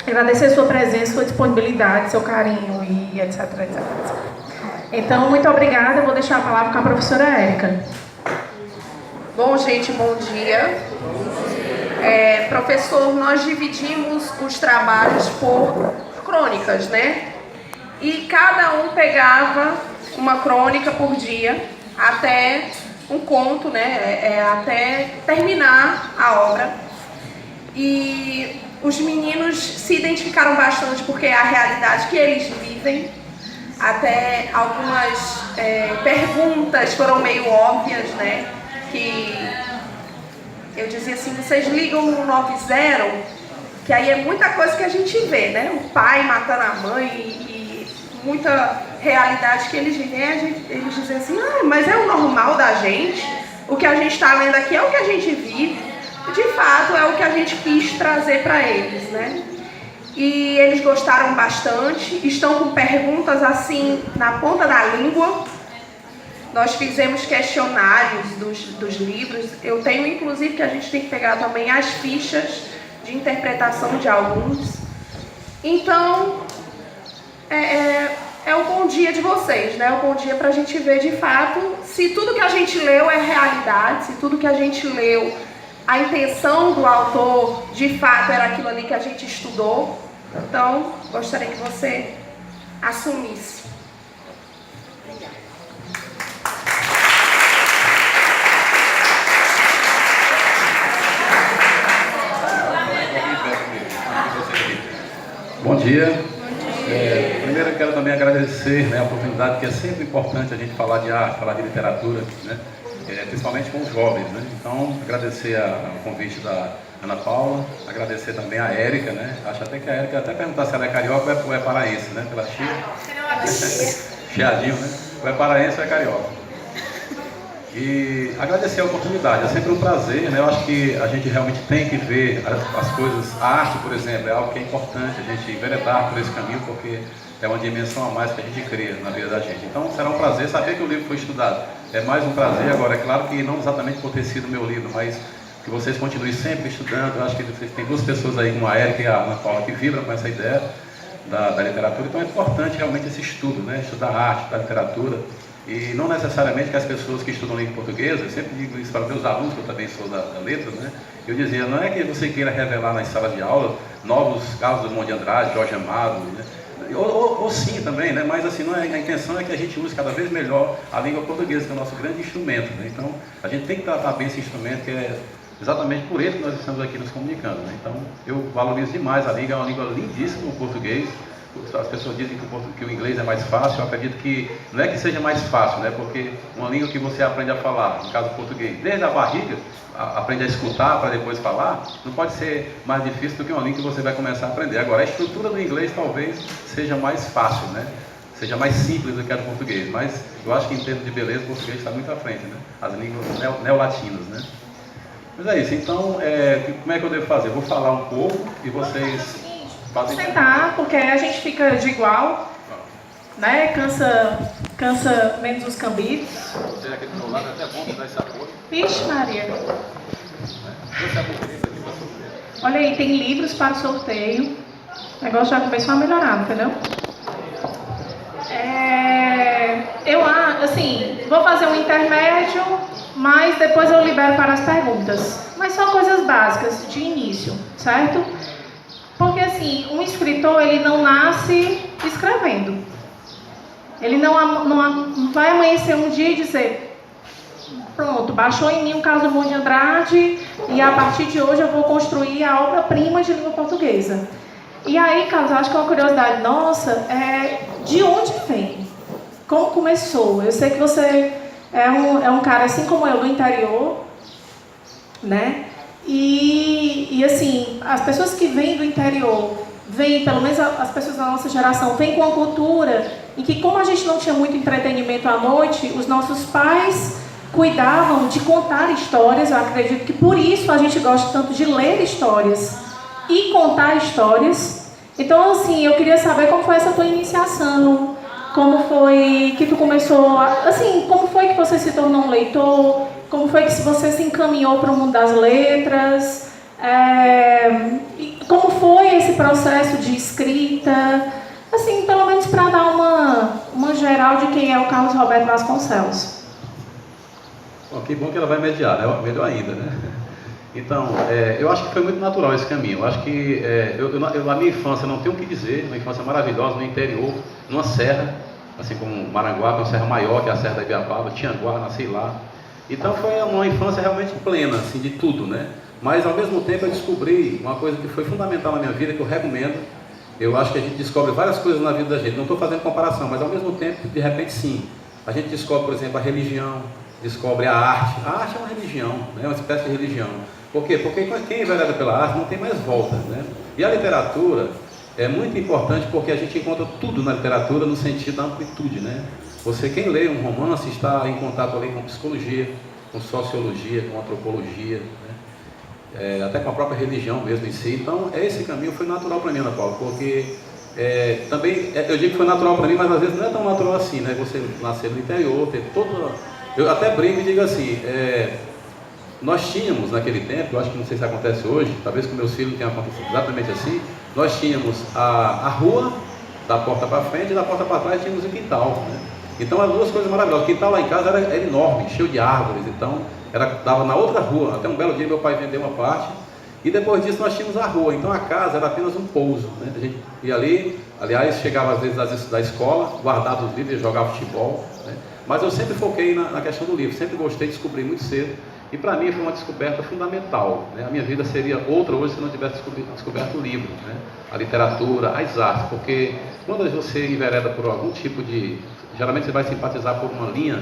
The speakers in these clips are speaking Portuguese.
Agradecer sua presença, sua disponibilidade, seu carinho e etc, etc. Então, muito obrigada. Eu vou deixar a palavra com a professora Érica. Bom, gente, bom dia. Professor, nós dividimos os trabalhos por crônicas, né? E cada um pegava uma crônica por dia, até um conto, né? Até terminar a obra. E os meninos se identificaram bastante porque é a realidade que eles vivem. Até algumas perguntas foram meio óbvias, né? Que eu dizia assim, vocês ligam no 90, que aí é muita coisa que a gente vê, né? O pai matando a mãe e muita realidade que eles vivem. Eles dizem assim, mas é o normal da gente, o que a gente está lendo aqui é o que a gente vive. De fato, é o que a gente quis trazer para eles, né? E eles gostaram bastante, estão com perguntas assim na ponta da língua. Nós fizemos questionários dos livros. Eu tenho, inclusive, que a gente tem que pegar também as fichas de interpretação de alguns. Então, é o bom dia de vocês, né? O bom dia para a gente ver, de fato, se tudo que a gente leu é realidade, se tudo que a gente leu, a intenção do autor, de fato, era aquilo ali que a gente estudou. Então, gostaria que você assumisse. Bom dia. Primeiro eu quero também agradecer, né, a oportunidade, que é sempre importante a gente falar de arte, falar de literatura, né, principalmente com os jovens, né? Então, agradecer o convite da Ana Paula, agradecer também a Érica, né? Acho até que a Érica até perguntar se ela é carioca ou é paraense, né? Pela chiadinho, né? Ou é paraense ou é carioca. E agradecer a oportunidade, é sempre um prazer, né? Eu acho que a gente realmente tem que ver as coisas. A arte, por exemplo, é algo que é importante a gente enveredar por esse caminho, porque é uma dimensão a mais que a gente cria na vida da gente. Então será um prazer saber que o livro foi estudado. É mais um prazer. Agora, é claro que não exatamente por ter sido meu livro, mas que vocês continuem sempre estudando. Eu acho que vocês têm duas pessoas aí, como a Érica e a Ana Paula, que vibram com essa ideia da literatura. Então é importante realmente esse estudo, né? Estudar arte, estudar literatura. E não necessariamente que as pessoas que estudam língua portuguesa, eu sempre digo isso para meus alunos, que eu também sou da letra, né? Eu dizia, não é que você queira revelar nas salas de aula novos casos do Drummond de Andrade, Jorge Amado, né? Ou sim também, né? Mas assim, não é, a intenção é que a gente use cada vez melhor a língua portuguesa, que é o nosso grande instrumento, né? Então, a gente tem que tratar bem esse instrumento, que é exatamente por ele que nós estamos aqui nos comunicando, né? Então, eu valorizo demais a língua, é uma língua lindíssima, o português. As pessoas dizem que o inglês é mais fácil. Eu acredito que não é que seja mais fácil, né? Porque uma língua que você aprende a falar, no caso o português, desde a barriga, aprende a escutar para depois falar, não pode ser mais difícil do que uma língua que você vai começar a aprender. Agora, a estrutura do inglês talvez seja mais fácil, né? Seja mais simples do que a do português, mas eu acho que em termos de beleza o português está muito à frente, né? As línguas neolatinas, né? Mas é isso. Então, como é que eu devo fazer? Eu vou falar um pouco e vocês... Pode sentar, porque aí a gente fica de igual, né? Cansa menos os cambitos. Você aqui do meu lado é até bom dar esse apoio. Vixe, Maria. Olha aí, tem livros para o sorteio. O negócio já começou a melhorar, entendeu? Eu, assim, vou fazer um intermédio, mas depois eu libero para as perguntas. Mas só coisas básicas, de início, certo? Porque assim, um escritor, ele não nasce escrevendo. Ele não vai amanhecer um dia e dizer, pronto, baixou em mim um caso do Drummond de Andrade e a partir de hoje eu vou construir a obra-prima de língua portuguesa. E aí, Carlos, eu acho que é uma curiosidade nossa, de onde vem? Como começou? Eu sei que você é um cara assim como eu, do interior, né? E assim, as pessoas que vêm do interior, pelo menos as pessoas da nossa geração, vêm com uma cultura em que, como a gente não tinha muito entretenimento à noite, os nossos pais cuidavam de contar histórias. Eu acredito que por isso a gente gosta tanto de ler histórias e contar histórias. Então, assim, eu queria saber como foi essa tua iniciação, como foi que tu começou, assim, como foi que você se tornou um leitor, como foi que você se encaminhou para o mundo das letras, e como processo de escrita, assim, pelo menos para dar uma geral de quem é o Carlos Roberto Vasconcelos. Bom, que bom que ela vai mediar, né? Melhor ainda, né? Então, eu acho que foi muito natural esse caminho. Eu acho que na minha infância não tenho o que dizer, uma infância maravilhosa no interior, numa serra, assim como Maranguá, que é uma serra maior que a Serra da Ibiapaba, Tianguá, nasci lá. Então foi uma infância realmente plena, assim, de tudo, né? Mas ao mesmo tempo eu descobri uma coisa que foi fundamental na minha vida, que eu recomendo. Eu acho que a gente descobre várias coisas na vida da gente, não estou fazendo comparação, mas ao mesmo tempo, de repente sim. A gente descobre, por exemplo, a religião, descobre a arte. A arte é uma religião, né? Uma espécie de religião. Por quê? Porque quem envereda pela arte não tem mais volta, né? E a literatura é muito importante porque a gente encontra tudo na literatura no sentido da amplitude, né? Quem lê um romance está em contato ali com psicologia, com sociologia, com antropologia, né? Até com a própria religião mesmo em si. Então, esse caminho foi natural para mim, Ana Paula, porque também, eu digo que foi natural para mim, mas às vezes não é tão natural assim, né? Você nascer no interior, ter toda... Eu até brinco e digo assim, nós tínhamos naquele tempo, eu acho que não sei se acontece hoje, talvez com meus filhos tenha acontecido exatamente assim, nós tínhamos a rua, da porta para frente, e da porta para trás tínhamos o quintal, né? Então eram duas coisas maravilhosas. O quintal lá em casa era enorme, cheio de árvores, então dava na outra rua. Até um belo dia meu pai vendeu uma parte, e depois disso nós tínhamos a rua, então a casa era apenas um pouso, né? A gente ia ali, aliás, chegava às vezes da escola, guardava os livros e jogava futebol, né? Mas eu sempre foquei na questão do livro, sempre gostei de descobrir muito cedo. E para mim foi uma descoberta fundamental, né? A minha vida seria outra hoje se não tivesse descoberto o livro, né? A literatura, as artes, porque quando você envereda por algum tipo de... Geralmente você vai simpatizar por uma linha,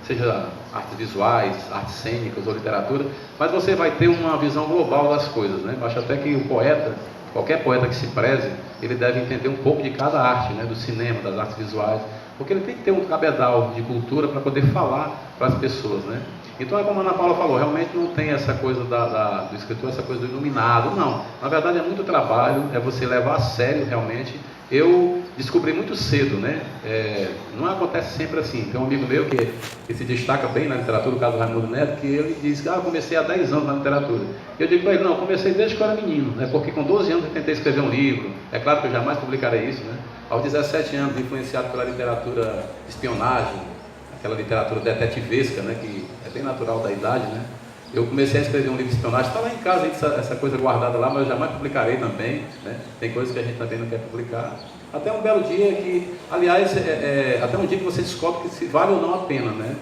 seja artes visuais, artes cênicas ou literatura, mas você vai ter uma visão global das coisas, né? Eu acho até que o poeta, qualquer poeta que se preze, ele deve entender um pouco de cada arte, né? Do cinema, das artes visuais, porque ele tem que ter um cabedal de cultura para poder falar para as pessoas, né? Então é como a Ana Paula falou, realmente não tem essa coisa do escritor, essa coisa do iluminado, não. Na verdade é muito trabalho, é você levar a sério realmente. Eu descobri muito cedo, né? Não acontece sempre assim. Tem um amigo meu que se destaca bem na literatura, o caso do Raimundo Neto, que ele diz que eu comecei há 10 anos na literatura. Eu digo para ele, não, eu comecei desde que eu era menino, né? Porque com 12 anos eu tentei escrever um livro. É claro que eu jamais publicarei isso, né? Aos 17 anos, influenciado pela literatura de espionagem, aquela literatura detetivesca, né? Que é bem natural da idade, né? Eu comecei a escrever um livro de espionagem, está lá em casa, essa coisa guardada lá, mas eu jamais publicarei também, né? Tem coisas que a gente também não quer publicar. Até um belo dia que, aliás, até um dia que você descobre que se vale ou não a pena, né?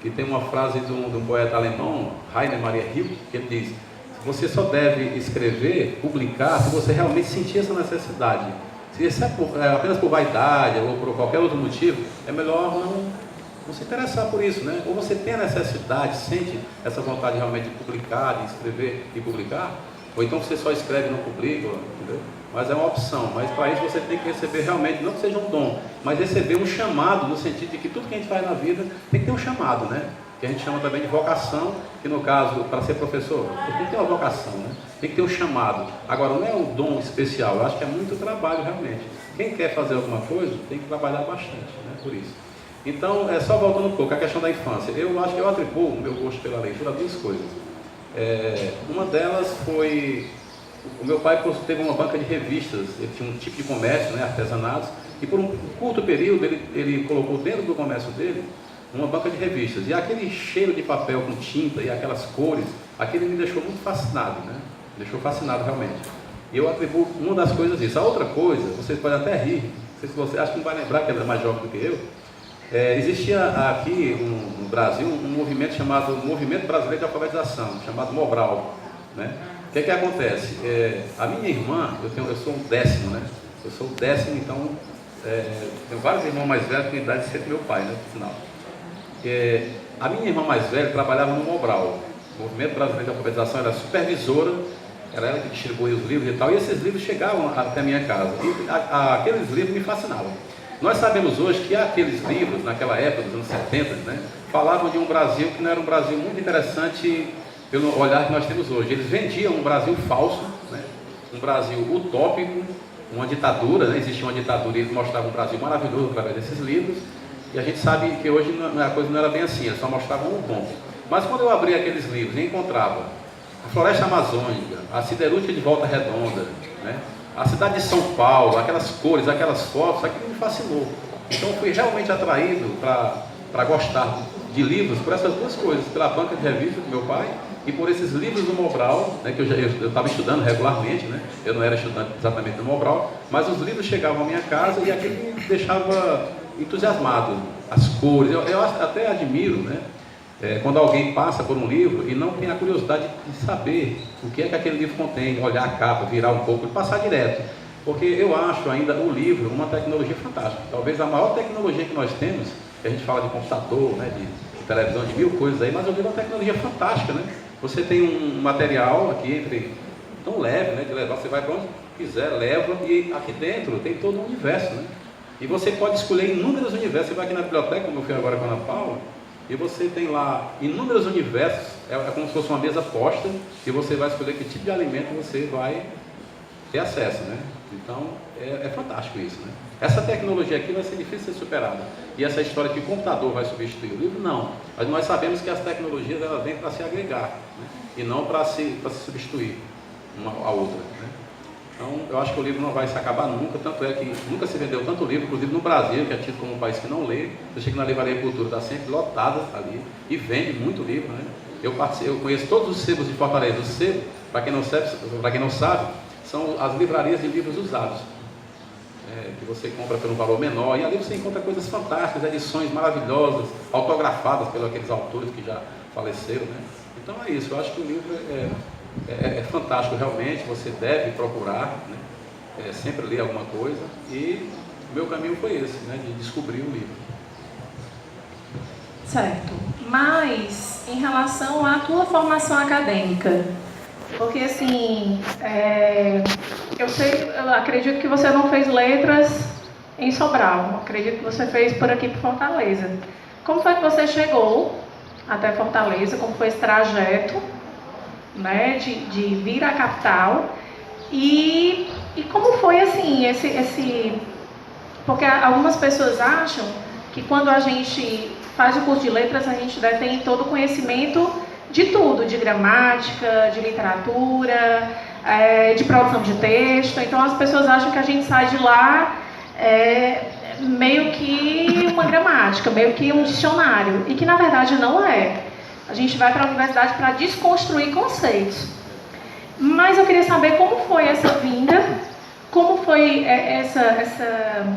Que tem uma frase de um poeta alemão, Rainer Maria Rilke, que ele diz: você só deve escrever, publicar, se você realmente sentir essa necessidade. Se isso é apenas por vaidade ou por qualquer outro motivo, é melhor não se interessar por isso, né? Ou você tem a necessidade, sente essa vontade realmente de publicar, de escrever e publicar, ou então você só escreve e não publica, entendeu? Mas é uma opção, mas para isso você tem que receber realmente, não que seja um dom, mas receber um chamado, no sentido de que tudo que a gente faz na vida tem que ter um chamado, né? Que a gente chama também de vocação, que no caso, para ser professor, tem que ter uma vocação, né? Tem que ter um chamado. Agora, não é um dom especial, eu acho que é muito trabalho realmente. Quem quer fazer alguma coisa, tem que trabalhar bastante, né? Por isso. Então, só voltando um pouco, a questão da infância. Eu acho que eu atribuo o meu gosto pela leitura a duas coisas. Uma delas foi... O meu pai teve uma banca de revistas, ele tinha um tipo de comércio, né, artesanatos, e por um curto período ele colocou dentro do comércio dele uma banca de revistas. E aquele cheiro de papel com tinta e aquelas cores, aquele me deixou muito fascinado, né? Me deixou fascinado realmente. E eu atribuo uma das coisas isso. A outra coisa, vocês podem até rir, não sei se você acha que não vai lembrar, que ele é mais jovem do que eu. Existia aqui no Brasil um movimento chamado Movimento Brasileiro de Alfabetização, chamado Mobral, né? O que acontece? A minha irmã, eu sou um 10º, né? Eu sou o 10º, então tenho vários irmãos mais velhos com a idade de ser meu pai, né? Por sinal. A minha irmã mais velha trabalhava no Mobral, o Movimento Brasileiro de Alfabetização, era supervisora, era ela que distribuía os livros e tal, e esses livros chegavam até a minha casa, e aqueles livros me fascinavam. Nós sabemos hoje que aqueles livros, naquela época, dos anos 70, né, falavam de um Brasil que não era um Brasil muito interessante pelo olhar que nós temos hoje. Eles vendiam um Brasil falso, né, um Brasil utópico, uma ditadura, né, existia uma ditadura e eles mostravam um Brasil maravilhoso através desses livros, e a gente sabe que hoje a coisa não era bem assim, eles só mostravam o bom. Mas quando eu abria aqueles livros e encontrava a Floresta Amazônica, a Siderúrgica de Volta Redonda, né, a cidade de São Paulo, aquelas cores, aquelas fotos, aquilo me fascinou. Então eu fui realmente atraído para gostar de livros por essas duas coisas, pela banca de revistas do meu pai e por esses livros do Mobral, né, que eu estava estudando regularmente, né? Eu não era estudante exatamente do Mobral, mas os livros chegavam à minha casa e aquilo me deixava entusiasmado. As cores, eu até admiro, né? Quando alguém passa por um livro e não tem a curiosidade de saber o que é que aquele livro contém, olhar a capa, virar um pouco e passar direto. Porque eu acho ainda o livro uma tecnologia fantástica. Talvez a maior tecnologia que nós temos, que a gente fala de computador, né, de televisão, de mil coisas aí, mas o livro é uma tecnologia fantástica, né? Você tem um material aqui tão leve, né, de levar, você vai para onde quiser, leva, e aqui dentro tem todo um universo, né? E você pode escolher inúmeros universos. Você vai aqui na biblioteca, como eu fui agora com a Ana Paula, e você tem lá inúmeros universos, é como se fosse uma mesa posta, e você vai escolher que tipo de alimento você vai ter acesso, né? Então, é fantástico isso, né? Essa tecnologia aqui vai ser difícil de ser superada. E essa história que o computador vai substituir o livro, não. Mas nós sabemos que as tecnologias elas vêm para se agregar, né? E não para se substituir uma a outra, né? Então, eu acho que o livro não vai se acabar nunca, tanto é que nunca se vendeu tanto livro, inclusive no Brasil, que é tido como um país que não lê. Você chega na Livraria Cultura, está sempre lotada ali, e vende muito livro, né? Eu conheço todos os sebos de Fortaleza. O sebo, para quem não sabe, são as livrarias de livros usados, que você compra por um valor menor, e ali você encontra coisas fantásticas, edições maravilhosas, autografadas pelos aqueles autores que já faleceram, né? Então é isso, eu acho que o livro é fantástico realmente, você deve procurar, né? Sempre ler alguma coisa, e o meu caminho foi esse, né? De descobrir o livro. Certo, mas em relação à tua formação acadêmica, porque assim, eu acredito que você não fez letras em Sobral, acredito que você fez por aqui por Fortaleza. Como foi que você chegou até Fortaleza, como foi esse trajeto, né, de vir à capital, e como foi assim, porque algumas pessoas acham que quando a gente faz o curso de letras, a gente detém todo o conhecimento de tudo, de gramática, de literatura, de produção de texto. Então as pessoas acham que a gente sai de lá meio que uma gramática, meio que um dicionário, e que na verdade não é. A gente vai para a universidade para desconstruir conceitos. Mas eu queria saber como foi essa vinda, como foi essa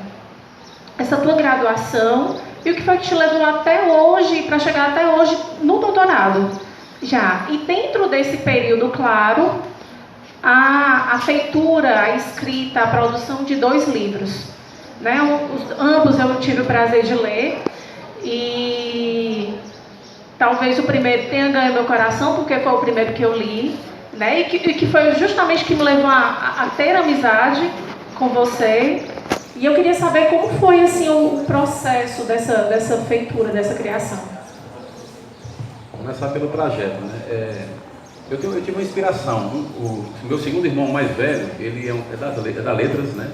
tua graduação, e o que foi que te levou até hoje, para chegar até hoje no doutorado. Já. E dentro desse período, claro, a feitura, a escrita, a produção de 2 livros. Né? Ambos eu tive o prazer de ler, e talvez o primeiro tenha ganho meu coração, porque foi o primeiro que eu li, né? E que foi justamente que me levou a ter amizade com você. E eu queria saber como foi assim, o processo dessa feitura, dessa criação. Começar pelo trajeto, né? Eu tive uma inspiração. O meu segundo irmão mais velho, ele é da letras, né?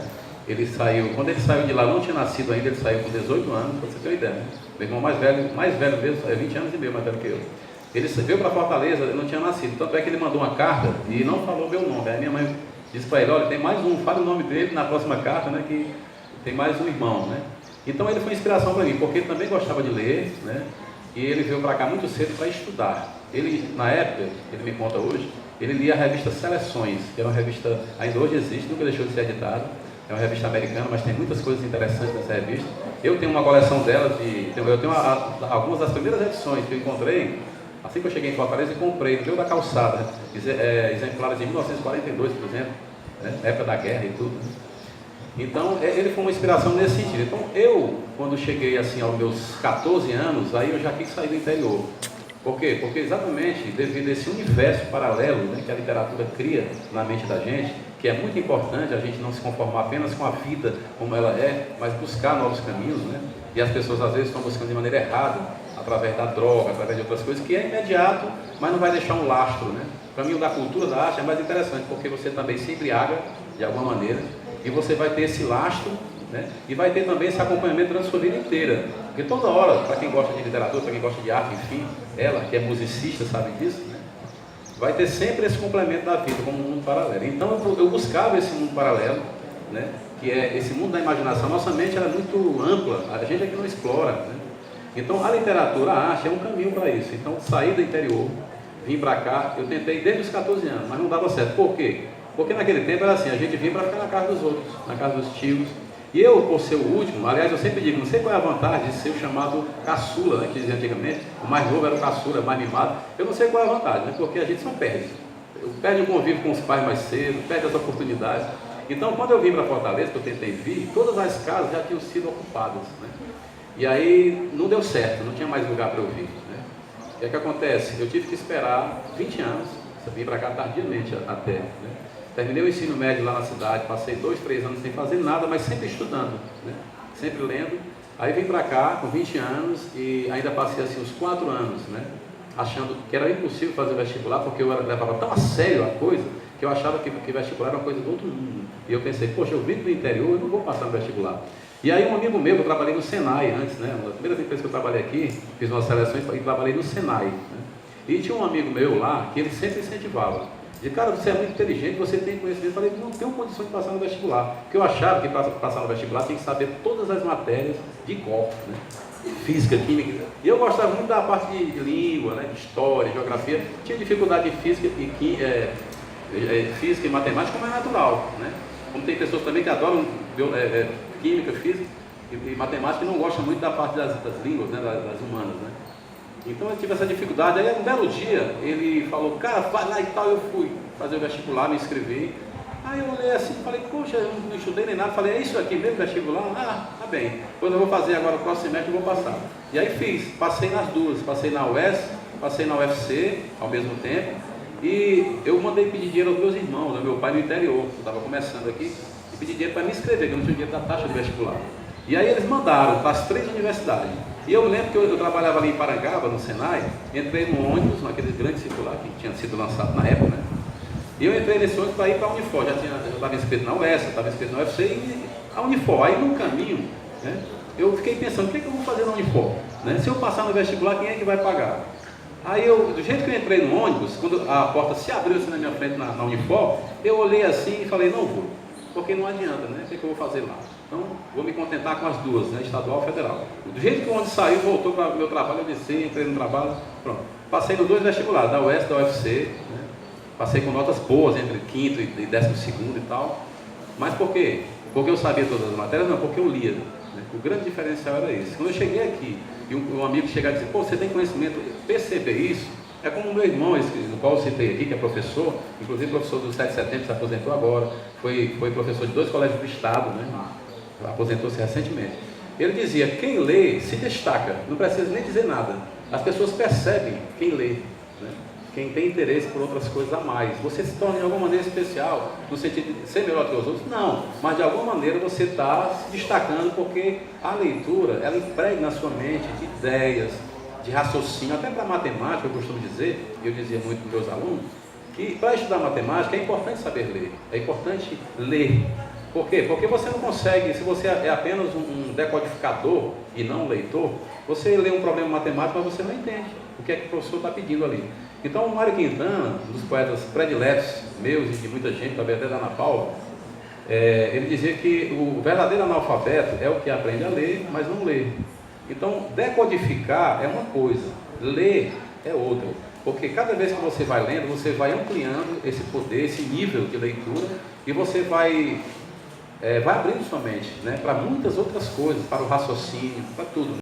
Quando ele saiu de lá, não tinha nascido ainda, ele saiu com 18 anos, para você ter uma ideia, né? Meu irmão mais velho mesmo, 20 anos e meio mais velho que eu. Ele veio para Fortaleza, ele não tinha nascido, tanto é que ele mandou uma carta e não falou meu nome. Aí minha mãe disse para ele, olha, tem mais um, fale o nome dele na próxima carta, né? Que tem mais um irmão, né? Então ele foi inspiração para mim, porque ele também gostava de ler, né? E ele veio para cá muito cedo para estudar. Ele, na época, ele me conta hoje, ele lia a revista Seleções, que era uma revista, ainda hoje existe, nunca deixou de ser editada. É uma revista americana, mas tem muitas coisas interessantes nessa revista. Eu tenho uma coleção delas, eu tenho algumas das primeiras edições que eu encontrei, assim que eu cheguei em Fortaleza, e comprei, no meio da calçada, exemplares de 1942, por exemplo, né? Época da guerra e tudo. Então, ele foi uma inspiração nesse sentido. Então, eu, quando cheguei assim aos meus 14 anos, aí eu já quis sair do interior. Por quê? Porque exatamente devido a esse universo paralelo, né, que a literatura cria na mente da gente, que é muito importante a gente não se conformar apenas com a vida como ela é, mas buscar novos caminhos, né? E as pessoas às vezes estão buscando de maneira errada, através da droga, através de outras coisas, que é imediato, mas não vai deixar um lastro, né? O caminho da cultura, da arte é mais interessante, porque você também se embriaga de alguma maneira, e você vai ter esse lastro, né? E vai ter também esse acompanhamento durante a sua vida inteira. Porque toda hora, para quem gosta de literatura, para quem gosta de arte, enfim, ela que é musicista sabe disso, né? vai ter sempre esse complemento da vida como um mundo paralelo. Então eu buscava esse mundo paralelo, né? Que é esse mundo da imaginação. Nossa mente era muito ampla, a gente aqui não explora, né? Então a literatura, a arte é um caminho para isso. Então saí do interior, vim para cá, eu tentei desde os 14 anos, mas não dava certo. Por quê? Porque naquele tempo era assim, a gente vinha para ficar na casa dos outros, na casa dos tios. E eu, por ser o último, aliás, eu sempre digo, não sei qual é a vantagem de ser o chamado caçula, né, que dizia antigamente, o mais novo era o caçula, mais mimado. Eu não sei qual é a vantagem, né, porque a gente só perde. Perde o convívio com os pais mais cedo, perde as oportunidades. Então, quando eu vim para Fortaleza, que eu tentei vir, todas as casas já tinham sido ocupadas, né? E aí não deu certo, não tinha mais lugar para eu vir, né? E aí o que acontece? Eu tive que esperar 20 anos, vim para cá tardiamente até, né? Terminei o ensino médio lá na cidade, passei 2, 3 anos sem fazer nada, mas sempre estudando, né? Sempre lendo. Aí vim para cá com 20 anos e ainda passei assim uns 4 anos, né? Achando que era impossível fazer vestibular, porque eu levava tão a sério a coisa, que eu achava que vestibular era uma coisa do outro mundo. E eu pensei, poxa, eu vim do interior, eu não vou passar no vestibular. E aí um amigo meu, eu trabalhei no Senai antes, né? Uma das primeiras empresas que eu trabalhei aqui, fiz umas seleções e trabalhei no Senai, né? E tinha um amigo meu lá, que ele sempre incentivava. Dizia, cara, você é muito inteligente, você tem conhecimento. Eu falei, não tenho condição de passar no vestibular. Porque eu achava que para passar no vestibular tem que saber todas as matérias de cor, né? Física, química. E eu gostava muito da parte de língua, né? De história, geografia. Tinha dificuldade de física física e matemática, como é natural, né? Como tem pessoas também que adoram química, física e matemática e não gostam muito da parte das línguas, né? Das humanas, né? Então eu tive essa dificuldade. Aí um belo dia ele falou, cara, vai lá e tal. Eu fui fazer o vestibular, me inscrevi. Aí eu olhei assim e falei, poxa, eu não estudei nem nada. Falei, é isso aqui mesmo, vestibular? Ah, tá bem. Depois eu vou fazer agora o próximo semestre e vou passar. E aí fiz, passei nas duas, passei na UES, passei na UFC ao mesmo tempo. E eu mandei pedir dinheiro aos meus irmãos, ao meu pai no interior, eu estava começando aqui, e pedi dinheiro para me inscrever, que eu não tinha dinheiro da taxa do vestibular. E aí eles mandaram para as 3 universidades. E eu lembro que eu trabalhava ali em Parangaba, no Senai, entrei no ônibus, naquele grande circular que tinha sido lançado na época, né? E eu entrei nesse ônibus para ir para a Unifor, eu estava inscrito na UES, estava inscrito na UFC e a Unifor. Aí no caminho, né, eu fiquei pensando, o que eu vou fazer na Unifor? Né? Se eu passar no vestibular, quem é que vai pagar? Aí do jeito que eu entrei no ônibus, quando a porta se abriu assim na minha frente na Unifor, eu olhei assim e falei, não vou, porque não adianta, né? O que eu vou fazer lá? Então, vou me contentar com as duas, né? Estadual e federal. Do jeito que o ônibus saiu, voltou para o meu trabalho, eu desci, entrei no trabalho, pronto. Passei nos 2 vestibulares, da UES e da UFC, né? Passei com notas boas, entre 5º e 12º e tal. Mas por quê? Porque eu sabia todas as matérias? Não, porque eu lia, né? O grande diferencial era esse. Quando eu cheguei aqui, e um amigo chegar e dizer, pô, você tem conhecimento, perceber isso, é como o meu irmão, no qual eu citei aqui, que é professor, inclusive professor do 7 de setembro, se aposentou agora, foi professor de 2 colégios do Estado, né? Aposentou-se recentemente. Ele dizia, quem lê se destaca, não precisa nem dizer nada. As pessoas percebem quem lê, né? Quem tem interesse por outras coisas a mais. Você se torna de alguma maneira especial, no sentido de ser melhor que os outros? Não, mas de alguma maneira você está se destacando porque a leitura, ela impregna na sua mente de ideias, de raciocínio, até para matemática, eu costumo dizer, e eu dizia muito para os meus alunos, que para estudar matemática é importante saber ler, é importante ler. Por quê? Porque você não consegue, se você é apenas um decodificador e não um leitor, você lê um problema matemático, mas você não entende o que é que o professor está pedindo ali. Então o Mário Quintana, um dos poetas prediletos meus e de muita gente, também até da Ana Paula, ele dizia que o verdadeiro analfabeto é o que aprende a ler, mas não lê. Então decodificar é uma coisa, ler é outra. Porque cada vez que você vai lendo, você vai ampliando esse poder, esse nível de leitura, e você vai abrindo sua mente, né, para muitas outras coisas, para o raciocínio, para tudo.